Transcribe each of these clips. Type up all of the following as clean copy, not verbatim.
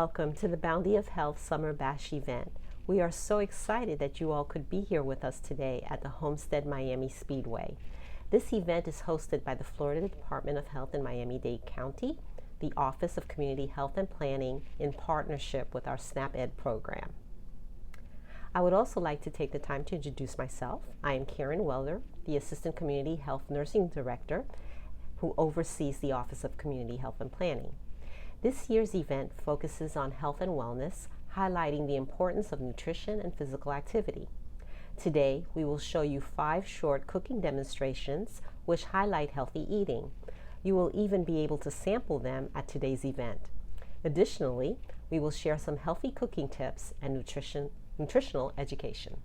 welcome to the Bounty of Health Summer Bash event. We are so excited that you all could be here with us today at the Homestead Miami Speedway. This event is hosted by the Florida Department of Health in Miami-Dade County, the Office of Community Health and Planning, in partnership with our SNAP-Ed program. I would also like to take the time to introduce myself. I am Karen Welder, the Assistant Community Health Nursing Director, who oversees the Office of Community Health and Planning. This year's event focuses on health and wellness, highlighting the importance of nutrition and physical activity. Today, we will show you 5 short cooking demonstrations which highlight healthy eating. You will even be able to sample them at today's event. Additionally, we will share some healthy cooking tips and nutritional education.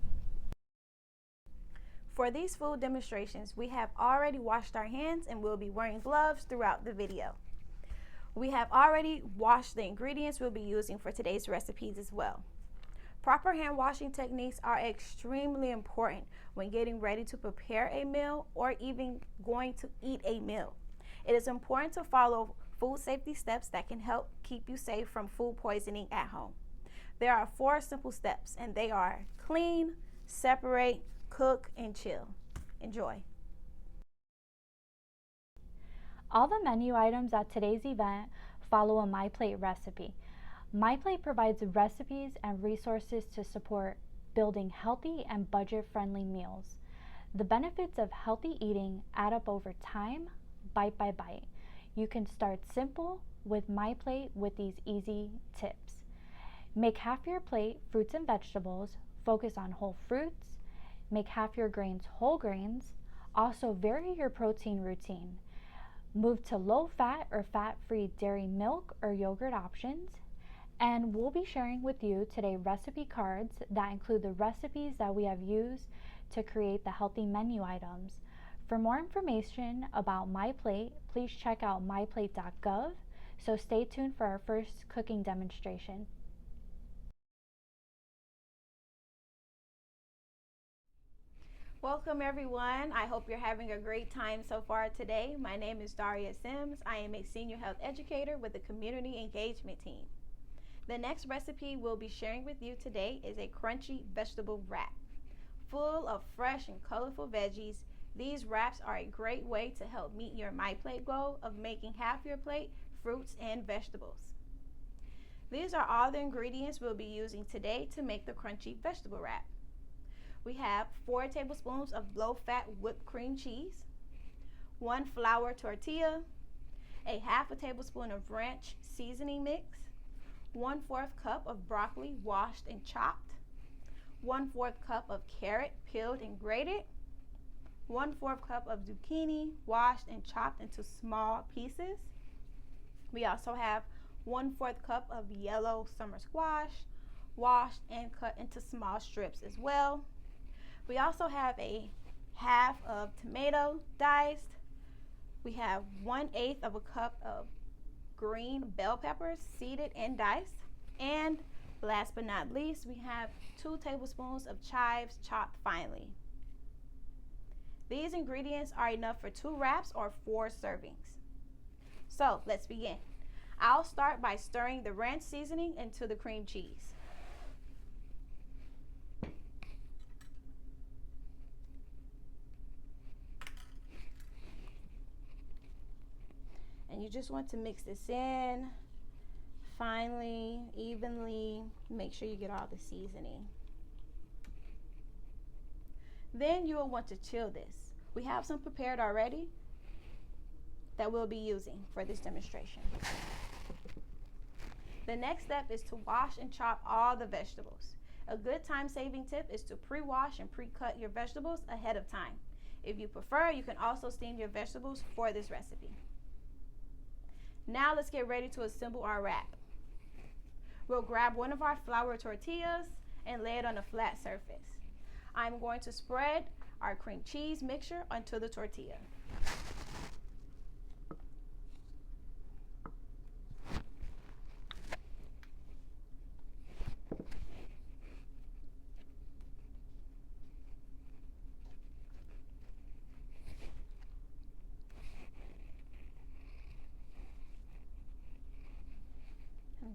For these food demonstrations, we have already washed our hands and we'll be wearing gloves throughout the video. We have already washed the ingredients we'll be using for today's recipes as well. Proper hand washing techniques are extremely important when getting ready to prepare a meal or even going to eat a meal. It is important to follow food safety steps that can help keep you safe from food poisoning at home. There are 4 simple steps, and they are clean, separate, cook, and chill. Enjoy. All the menu items at today's event follow a MyPlate recipe. MyPlate provides recipes and resources to support building healthy and budget-friendly meals. The benefits of healthy eating add up over time, bite by bite. You can start simple with MyPlate with these easy tips. Make half your plate fruits and vegetables. Focus on whole fruits. Make half your grains whole grains. Also vary your protein routine. Move to low-fat or fat-free dairy milk or yogurt options. And we'll be sharing with you today recipe cards that include the recipes that we have used to create the healthy menu items. For more information about MyPlate, please check out myplate.gov. So stay tuned for our first cooking demonstration. Welcome everyone. I hope you're having a great time so far today. My name is Daria Sims. I am a senior health educator with the community engagement team. The next recipe we'll be sharing with you today is a crunchy vegetable wrap. Full of fresh and colorful veggies, these wraps are a great way to help meet your MyPlate goal of making half your plate fruits and vegetables. These are all the ingredients we'll be using today to make the crunchy vegetable wrap. We have 4 tablespoons of low-fat whipped cream cheese, 1 flour tortilla, a half a tablespoon of ranch seasoning mix, 1/4 cup of broccoli washed and chopped, 1/4 cup of carrot peeled and grated, 1/4 cup of zucchini washed and chopped into small pieces. We also have 1/4 cup of yellow summer squash washed and cut into small strips as well. We also have a half of tomato diced. We have 1/8 of a cup of green bell peppers seeded and diced. And last but not least, we have 2 tablespoons of chives chopped finely. These ingredients are enough for 2 wraps or 4 servings. So let's begin. I'll start by stirring the ranch seasoning into the cream cheese. And you just want to mix this in finely, evenly. Make sure you get all the seasoning. Then you will want to chill this. We have some prepared already that we'll be using for this demonstration. The next step is to wash and chop all the vegetables. A good time-saving tip is to pre-wash and pre-cut your vegetables ahead of time. If you prefer, you can also steam your vegetables for this recipe. Now let's get ready to assemble our wrap. We'll grab one of our flour tortillas and lay it on a flat surface. I'm going to spread our cream cheese mixture onto the tortilla.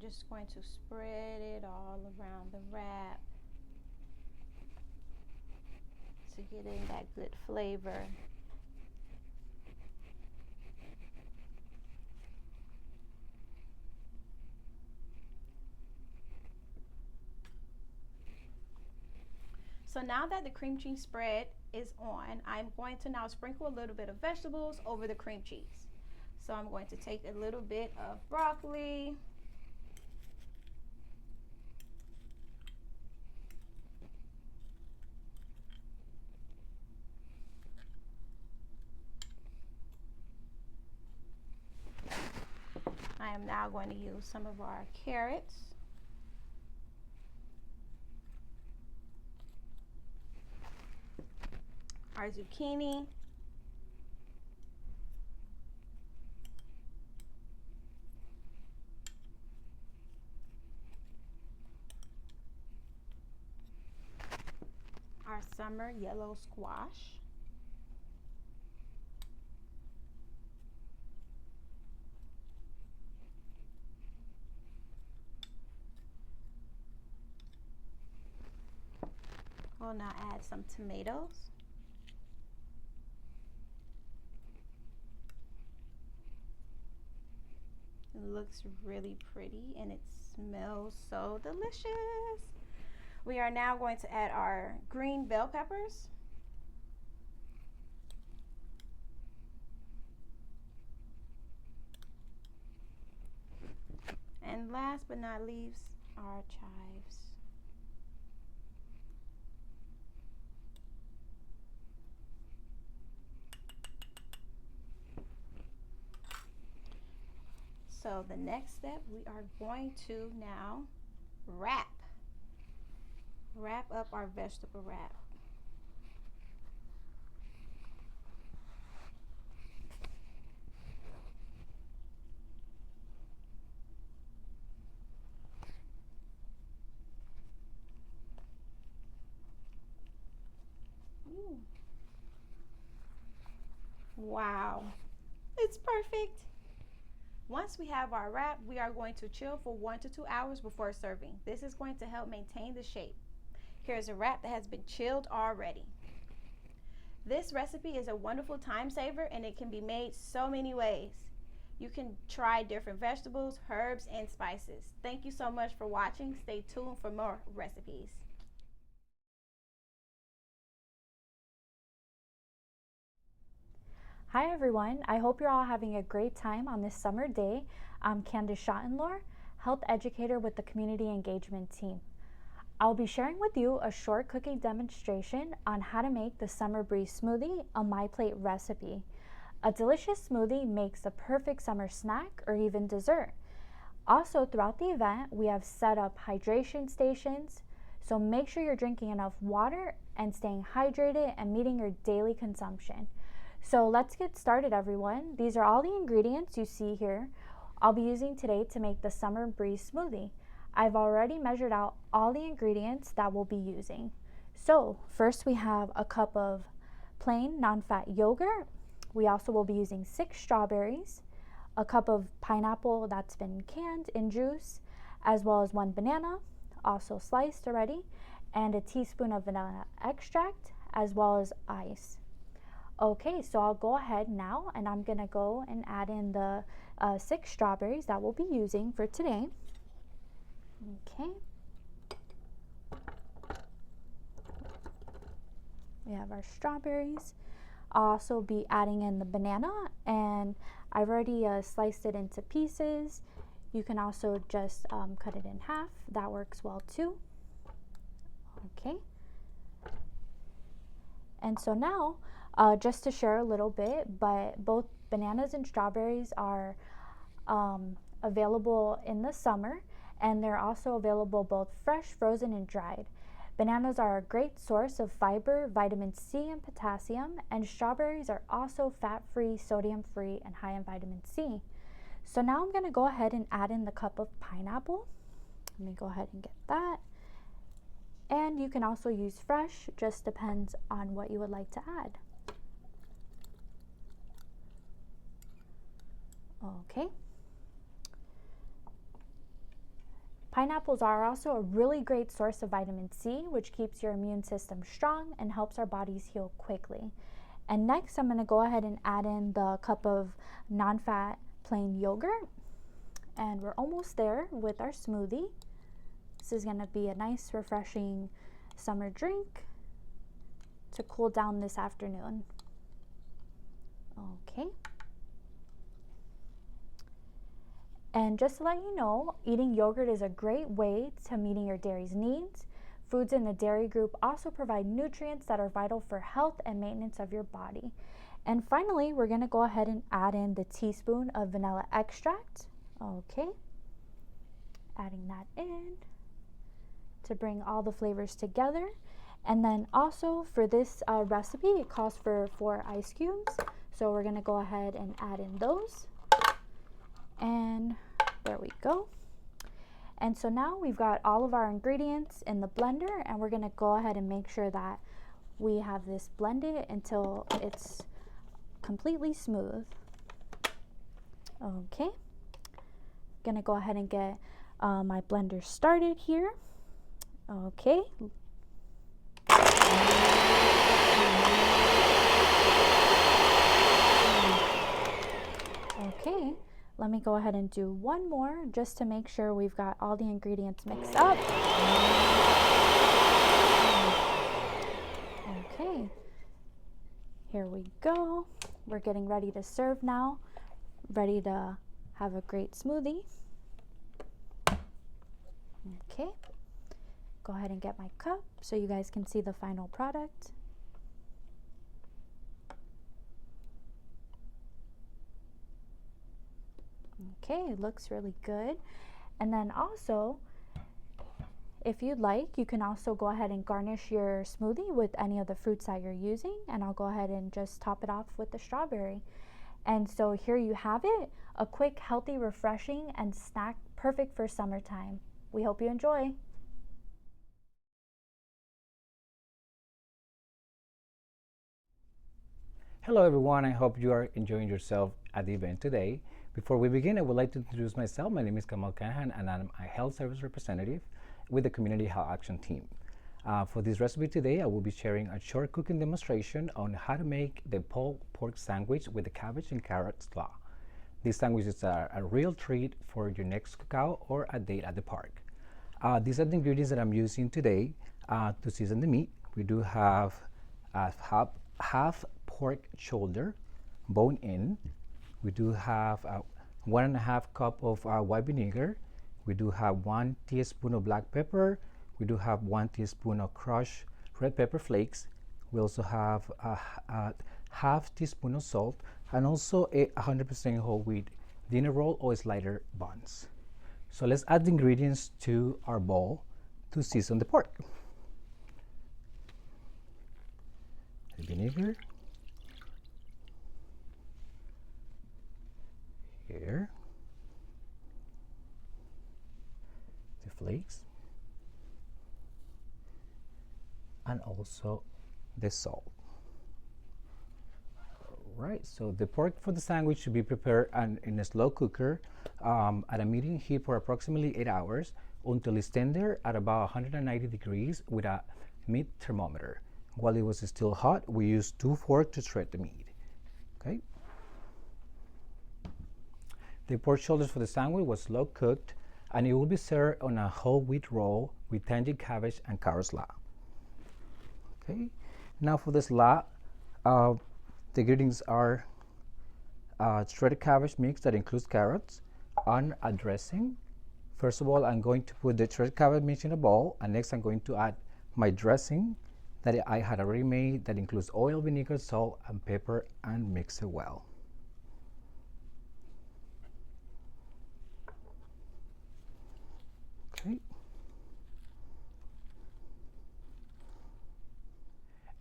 just going to spread it all around the wrap to get in that good flavor. So now that the cream cheese spread is on, I'm going to now sprinkle a little bit of vegetables over the cream cheese. So I'm going to take a little bit of broccoli, I am now going to use some of our carrots, our zucchini, our summer yellow squash, we'll now add some tomatoes, it looks really pretty and it smells so delicious. We are now going to add our green bell peppers, and last but not least, our chives. So the next step, we are going to now wrap up our vegetable wrap. Ooh. Wow, it's perfect. Once we have our wrap, we are going to chill for 1 to 2 hours before serving. This is going to help maintain the shape. Here's a wrap that has been chilled already. This recipe is a wonderful time saver and it can be made so many ways. You can try different vegetables, herbs, and spices. Thank you so much for watching. Stay tuned for more recipes. Hi everyone, I hope you're all having a great time on this summer day. I'm Candace Schottenlohr, health educator with the community engagement team. I'll be sharing with you a short cooking demonstration on how to make the Summer Breeze Smoothie, a MyPlate recipe. A delicious smoothie makes a perfect summer snack or even dessert. Also, throughout the event, we have set up hydration stations, so make sure you're drinking enough water and staying hydrated and meeting your daily consumption. So let's get started, everyone. These are all the ingredients you see here I'll be using today to make the Summer Breeze Smoothie. I've already measured out all the ingredients that we'll be using. So first we have a cup of plain non-fat yogurt. We also will be using 6 strawberries, a cup of pineapple that's been canned in juice, as well as 1 banana, also sliced already, and a teaspoon of vanilla extract, as well as ice. Okay, so I'll go ahead now and I'm gonna go and add in the 6 strawberries that we'll be using for today. Okay. We have our strawberries. I'll also be adding in the banana, and I've already sliced it into pieces. You can also just cut it in half. That works well too. Okay. And so now, just to share a little bit, but both bananas and strawberries are available in the summer, and they're also available both fresh, frozen, and dried. Bananas are a great source of fiber, vitamin C, and potassium, and strawberries are also fat-free, sodium-free, and high in vitamin C. So now I'm going to go ahead and add in the cup of pineapple. Let me go ahead and get that. And you can also use fresh, just depends on what you would like to add. Okay. Pineapples are also a really great source of vitamin C, which keeps your immune system strong and helps our bodies heal quickly. And next, I'm going to go ahead and add in the cup of non-fat plain yogurt. And we're almost there with our smoothie. This is going to be a nice, refreshing summer drink to cool down this afternoon. Okay. And just to let you know, eating yogurt is a great way to meeting your dairy's needs. Foods in the dairy group also provide nutrients that are vital for health and maintenance of your body. And finally, we're going to go ahead and add in the teaspoon of vanilla extract. Okay. Adding that in to bring all the flavors together. And then also for this recipe, it calls for 4 ice cubes. So we're going to go ahead and add in those. And there we go. And so now we've got all of our ingredients in the blender, and we're going to go ahead and make sure that we have this blended until it's completely smooth. Okay. Going to go ahead and get my blender started here. Okay. Okay, let me go ahead and do one more just to make sure we've got all the ingredients mixed up. Okay, here we go. We're getting ready to serve now. Ready to have a great smoothie. Okay, go ahead and get my cup so you guys can see the final product. Okay, it looks really good. And then also, if you'd like, you can also go ahead and garnish your smoothie with any of the fruits that you're using, and I'll go ahead and just top it off with the strawberry. And so here you have it, a quick, healthy, refreshing, and snack perfect for summertime. We hope you enjoy. Hello everyone, I hope you are enjoying yourself at the event today. Before we begin, I would like to introduce myself. My name is Kamal Kanahan and I'm a health service representative with the Community Health Action Team. For this recipe today, I will be sharing a short cooking demonstration on how to make the pulled pork sandwich with the cabbage and carrot slaw. This sandwich is a real treat for your next cookout or a date at the park. These are the ingredients that I'm using today to season the meat. We do have half pork shoulder, bone in. We do have 1.5 cup of white vinegar. We do have 1 teaspoon of black pepper. We do have 1 teaspoon of crushed red pepper flakes. We also have a half teaspoon of salt and also a 100% whole wheat dinner roll or slider buns. So let's add the ingredients to our bowl to season the pork. The vinegar. Here. The flakes. And also the salt. Right, so the pork for the sandwich should be prepared in a slow cooker at a medium heat for approximately 8 hours until it's tender at about 190 degrees with a meat thermometer. While it was still hot, we used 2 forks to shred the meat. Okay. The pork shoulders for the sandwich was slow cooked and it will be served on a whole wheat roll with tangy cabbage and carrot slaw. Okay, now for the slaw, the ingredients are shredded cabbage mix that includes carrots and a dressing. First of all, I'm going to put the shredded cabbage mix in a bowl, and next I'm going to add my dressing that I had already made that includes oil, vinegar, salt, and pepper, and mix it well. Okay.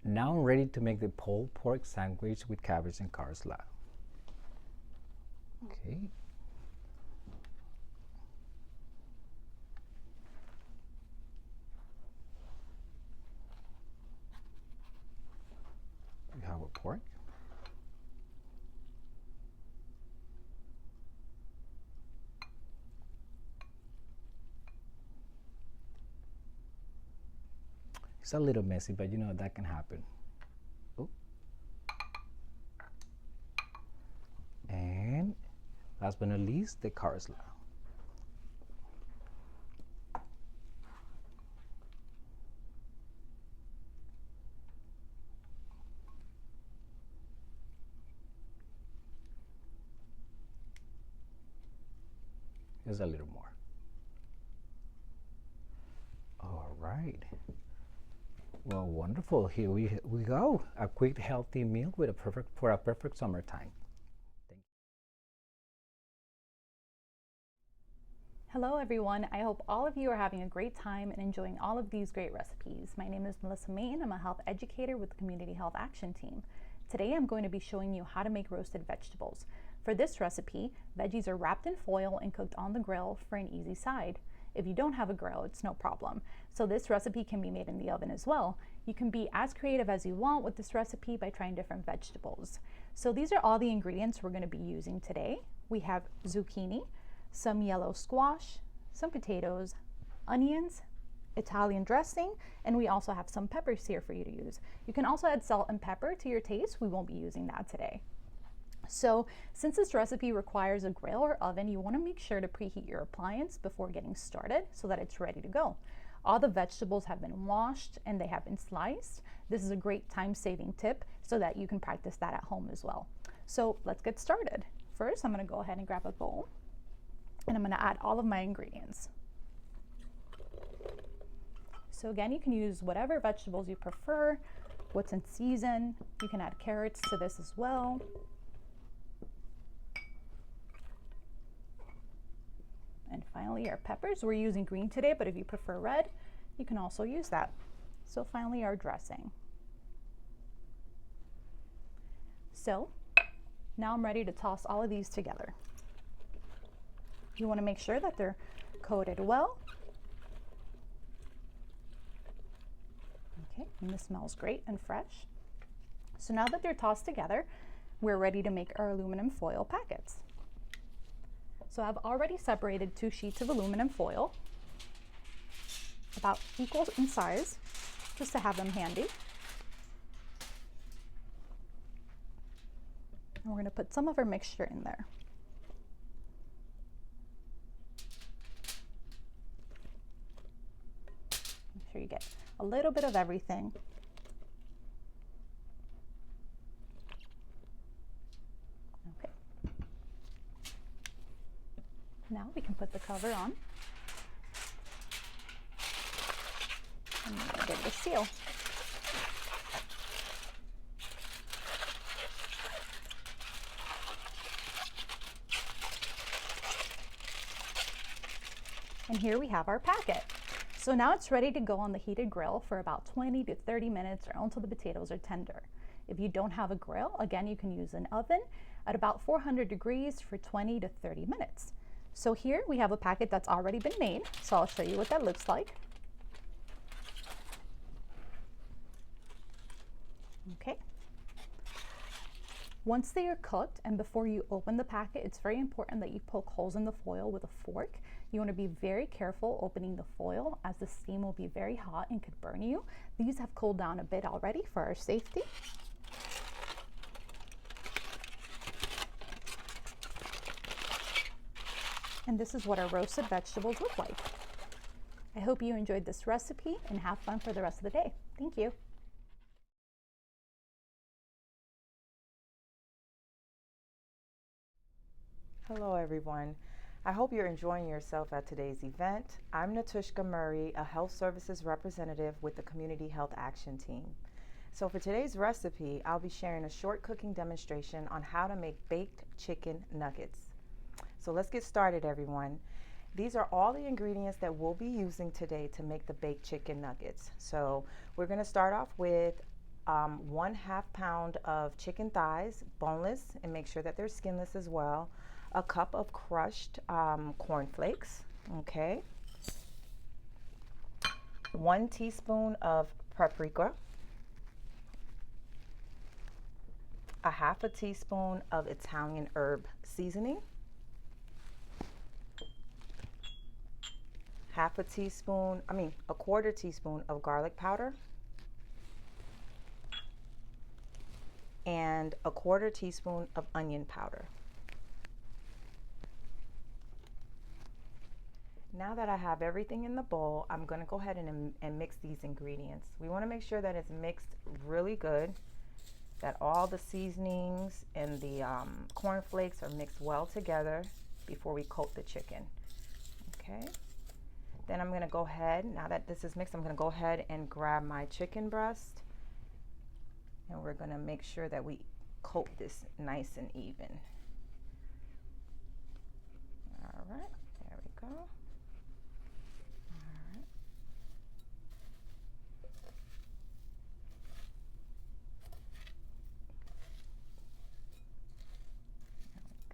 Now I'm ready to make the pulled pork sandwich with cabbage and carrot slaw. Okay. We have our pork. It's a little messy, but you know that can happen. Ooh. And last but not least, the carousel. Just a little more. All right. Well, wonderful. Here we go. A quick, healthy meal with for a perfect summertime. Thank you. Hello everyone, I hope all of you are having a great time and enjoying all of these great recipes. My name is Melissa Mayton. I'm a health educator with the Community Health Action Team. Today I'm going to be showing you how to make roasted vegetables. For this recipe, veggies are wrapped in foil and cooked on the grill for an easy side. If you don't have a grill, it's no problem. So this recipe can be made in the oven as well. You can be as creative as you want with this recipe by trying different vegetables. So these are all the ingredients we're going to be using today. We have zucchini, some yellow squash, some potatoes, onions, Italian dressing, and we also have some peppers here for you to use. You can also add salt and pepper to your taste. We won't be using that today. So since this recipe requires a grill or oven, you want to make sure to preheat your appliance before getting started so that it's ready to go. All the vegetables have been washed and they have been sliced. This is a great time-saving tip so that you can practice that at home as well. So let's get started. First, I'm going to go ahead and grab a bowl and I'm going to add all of my ingredients. So again, you can use whatever vegetables you prefer, what's in season. You can add carrots to this as well. And finally, our peppers. We're using green today, but if you prefer red, you can also use that. So finally, our dressing. So now I'm ready to toss all of these together. You want to make sure that they're coated well. Okay, and this smells great and fresh. So now that they're tossed together, we're ready to make our aluminum foil packets. So I've already separated 2 sheets of aluminum foil, about equal in size, just to have them handy. And we're going to put some of our mixture in there. Make sure you get a little bit of everything. Okay. Now we can put the cover on and give it a seal. And here we have our packet. So now it's ready to go on the heated grill for about 20 to 30 minutes or until the potatoes are tender. If you don't have a grill, again, you can use an oven at about 400 degrees for 20 to 30 minutes. So here we have a packet that's already been made. So I'll show you what that looks like. Okay. Once they are cooked and before you open the packet, it's very important that you poke holes in the foil with a fork. You want to be very careful opening the foil as the steam will be very hot and could burn you. These have cooled down a bit already for our safety. And this is what our roasted vegetables look like. I hope you enjoyed this recipe and have fun for the rest of the day. Thank you. Hello everyone. I hope you're enjoying yourself at today's event. I'm Nutritional Murray, a health services representative with the Community Health Action Team. So for today's recipe, I'll be sharing a short cooking demonstration on how to make baked chicken nuggets. So let's get started, everyone. These are all the ingredients that we'll be using today to make the baked chicken nuggets. So we're going to start off with 1/2 pound of chicken thighs, boneless, and make sure that they're skinless as well. A cup of crushed corn flakes, okay. 1 teaspoon of paprika. 1/2 teaspoon of Italian herb seasoning. 1/4 teaspoon of garlic powder. and a 1/4 teaspoon of onion powder. Now that I have everything in the bowl, I'm going to go ahead and mix these ingredients. We want to make sure that it's mixed really good, that all the seasonings and the cornflakes are mixed well together before we coat the chicken. Okay. Then I'm going to go ahead, now that this is mixed, I'm going to go ahead and grab my chicken breast, and we're going to make sure that we coat this nice and even. All right, there we go.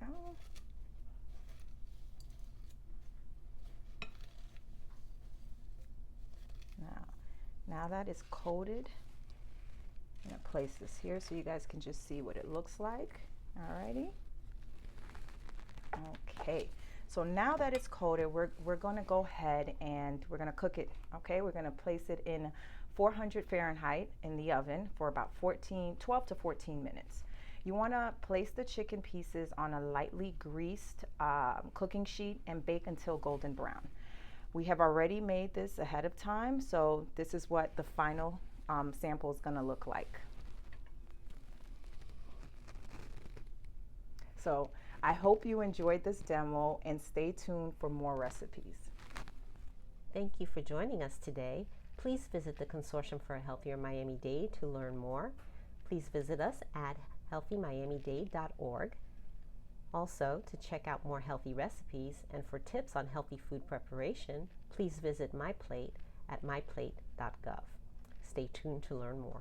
Go. Now that it's coated, I'm going to place this here so you guys can just see what it looks like. Alrighty. Okay, so now that it's coated, we're going to go ahead and we're going to cook it. Okay, we're going to place it in 400 Fahrenheit in the oven for about 12 to 14 minutes. You want to place the chicken pieces on a lightly greased cooking sheet and bake until golden brown. We have already made this ahead of time, so this is what the final sample is going to look like. So I hope you enjoyed this demo and stay tuned for more recipes. Thank you for joining us today. Please visit the Consortium for a Healthier Miami-Dade to learn more. Please visit us at healthymiamidade.org. Also, to check out more healthy recipes and for tips on healthy food preparation, please visit MyPlate at myplate.gov. Stay tuned to learn more.